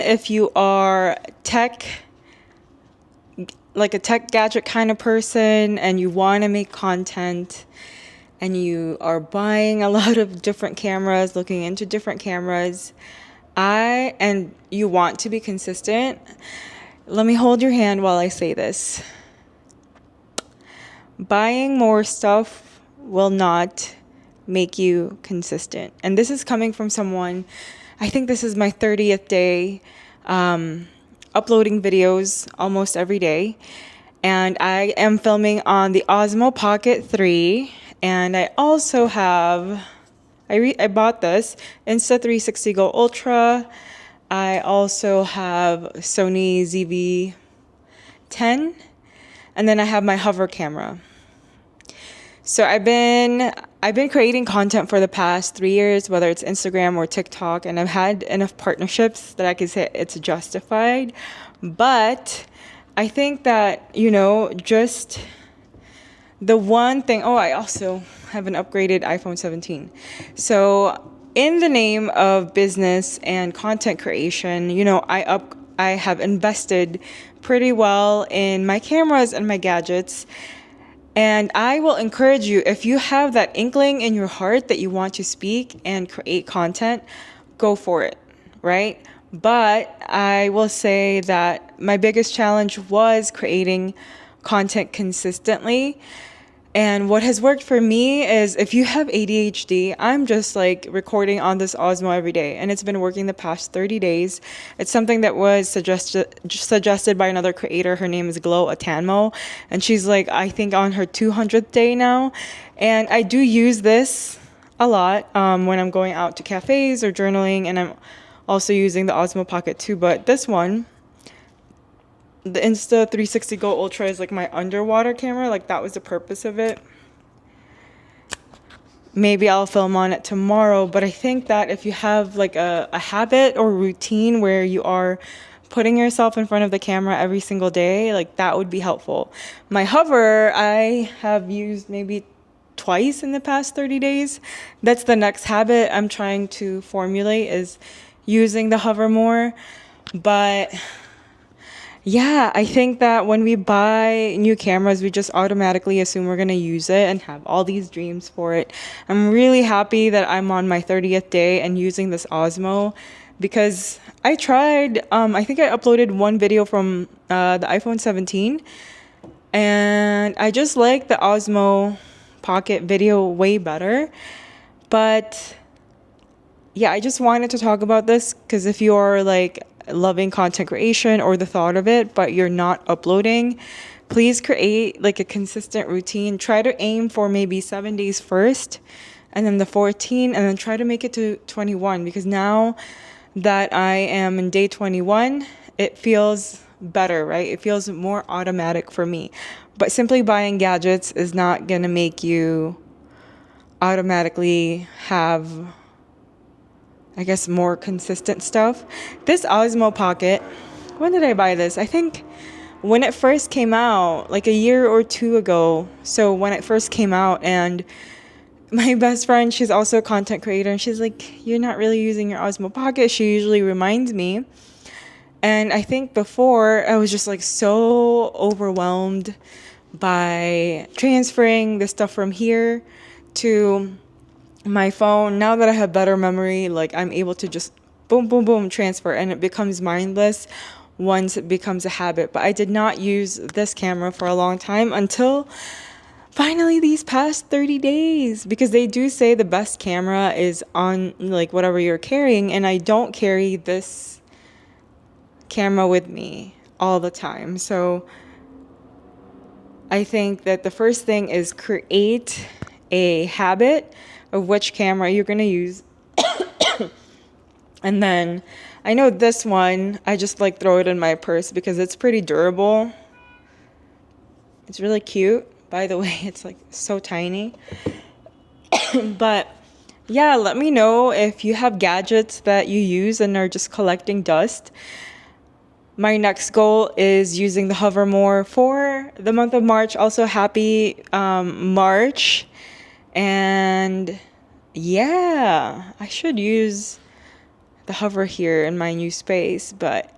If you are like a tech gadget kind of person and you want to make content and you are buying a lot of different cameras, looking into different cameras, and you want to be consistent, let me hold your hand while I say this. Buying more stuff will not make you consistent. And this is coming from someone, I think this is my 30th day uploading videos almost every day. And I am filming on the Osmo Pocket 3. And I also have, I bought this Insta360 Go Ultra. I also have Sony ZV-10. And then I have my hover camera. So I've been creating content for the past 3 years, whether it's Instagram or TikTok, and I've had enough partnerships that I can say it's justified. But I think that, just the one thing, I also have an upgraded iPhone 17. So in the name of business and content creation, I have invested pretty well in my cameras and my gadgets. And I will encourage you, if you have that inkling in your heart that you want to speak and create content, go for it, right? But I will say that my biggest challenge was creating content consistently. And what has worked for me is if you have ADHD, I'm just like recording on this Osmo every day. And it's been working the past 30 days. It's something that was suggested by another creator. Her name is Glow Atanmo. And she's like, I think on her 200th day now. And I do use this a lot when I'm going out to cafes or journaling. And I'm also using the Osmo Pocket 2. But this one, the Insta360 Go Ultra, is like my underwater camera. Like that was the purpose of it. Maybe I'll film on it tomorrow, but I think that if you have like a habit or routine where you are putting yourself in front of the camera every single day, like that would be helpful. My hover, I have used maybe twice in the past 30 days. That's the next habit I'm trying to formulate, is using the hover more. But yeah, I think that when we buy new cameras, we just automatically assume we're going to use it and have all these dreams for it. I'm really happy that I'm on my 30th day and using this Osmo, because I tried, I think I uploaded one video from the iPhone 17, and I just like the Osmo Pocket video way better. But yeah, I just wanted to talk about this because if you're like loving content creation or the thought of it, but you're not uploading, please create like a consistent routine. Try to aim for maybe 7 days first, and then the 14, and then try to make it to 21, because now that I am in day 21, it feels better, right? It feels more automatic for me. But simply buying gadgets is not going to make you automatically have, I guess, more consistent stuff. This Osmo Pocket, when did I buy this? I think when it first came out, like a year or two ago. So when it first came out, and my best friend, she's also a content creator, and she's like, you're not really using your Osmo Pocket. She usually reminds me. And I think before, I was just like so overwhelmed by transferring the stuff from here to my phone. Now that I have better memory, like I'm able to just boom, boom, boom, transfer, and it becomes mindless once it becomes a habit. But I did not use this camera for a long time until finally these past 30 days, because they do say the best camera is on like whatever you're carrying, and I don't carry this camera with me all the time. So I think that the first thing is create a habit of which camera you're going to use. And then I know this one, I just like throw it in my purse because it's pretty durable. It's really cute. By the way, it's like so tiny. But yeah, let me know if you have gadgets that you use and are just collecting dust. My next goal is using the hover more for the month of March. Also, happy March. And yeah, I should use the hover here in my new space, but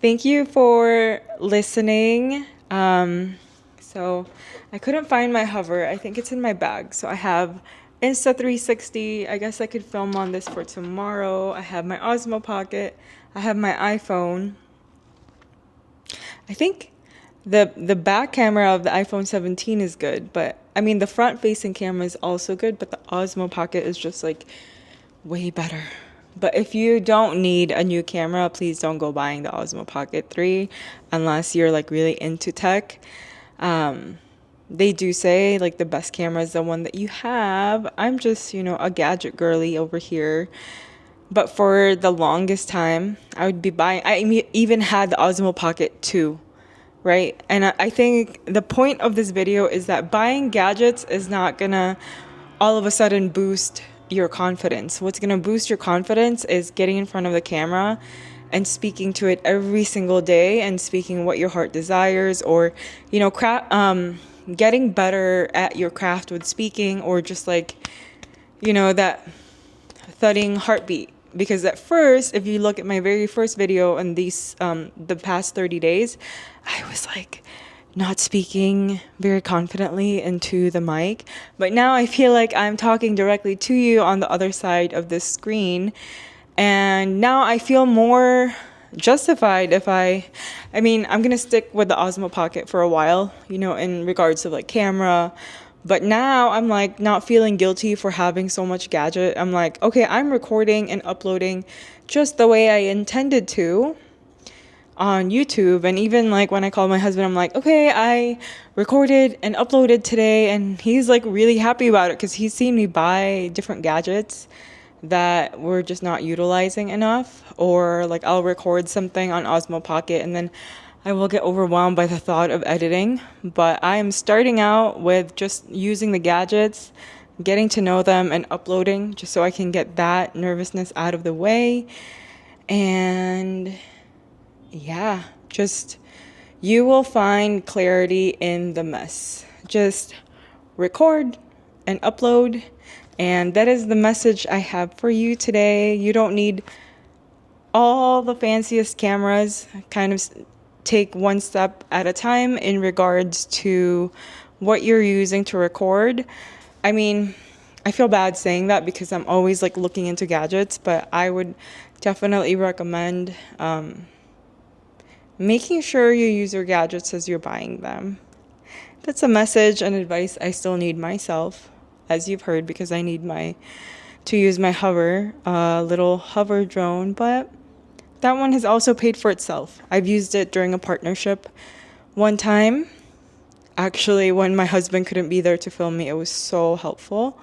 thank you for listening. So I couldn't find my hover. I think it's in my bag. So I have Insta360. I guess I could film on this for tomorrow. I have my Osmo Pocket. I have my iPhone. I think the back camera of the iPhone 17 is good, but I mean the front facing camera is also good, but the Osmo Pocket is just like way better. But if you don't need a new camera, please don't go buying the Osmo Pocket 3 unless you're like really into tech. They do say like the best camera is the one that you have. I'm just, a gadget girly over here. But for the longest time, I would be buying, even had the Osmo Pocket 2, right? And I think the point of this video is that buying gadgets is not gonna all of a sudden boost your confidence. What's gonna boost your confidence is getting in front of the camera and speaking to it every single day and speaking what your heart desires, or getting better at your craft with speaking, or just like that thudding heartbeat. Because at first, if you look at my very first video in these the past 30 days, I was like not speaking very confidently into the mic, but now I feel like I'm talking directly to you on the other side of the screen, and now I feel more justified if I'm gonna stick with the Osmo Pocket for a while, in regards to like camera. But now I'm like not feeling guilty for having so much gadget. I'm like, okay, I'm recording and uploading just the way I intended to on YouTube. And even like when I call my husband, I'm like, okay, I recorded and uploaded today. And he's like really happy about it because he's seen me buy different gadgets that we're just not utilizing enough. Or like I'll record something on Osmo Pocket and then I will get overwhelmed by the thought of editing. But I am starting out with just using the gadgets, getting to know them, and uploading just so I can get that nervousness out of the way. And yeah, just you will find clarity in the mess. Just record and upload. And that is the message I have for you today. You don't need all the fanciest cameras. Kind of take one step at a time in regards to what you're using to record. I mean, I feel bad saying that because I'm always like looking into gadgets, but I would definitely recommend making sure you use your gadgets as you're buying them. That's a message and advice I still need myself, as you've heard, because I need to use my hover, little hover drone, but that one has also paid for itself. I've used it during a partnership one time. Actually, when my husband couldn't be there to film me, it was so helpful.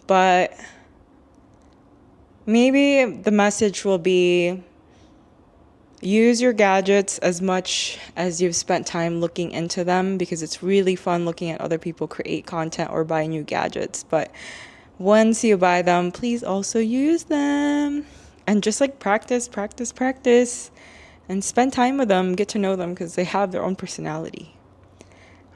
But maybe the message will be use your gadgets as much as you've spent time looking into them, because it's really fun looking at other people create content or buy new gadgets. But once you buy them, please also use them. And just like practice, and spend time with them, get to know them, because they have their own personality.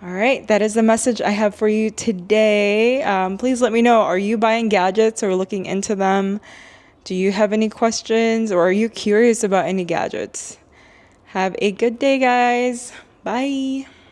All right, that is the message I have for you today. Please let me know, are you buying gadgets or looking into them? Do you have any questions, or are you curious about any gadgets? Have a good day, guys. Bye.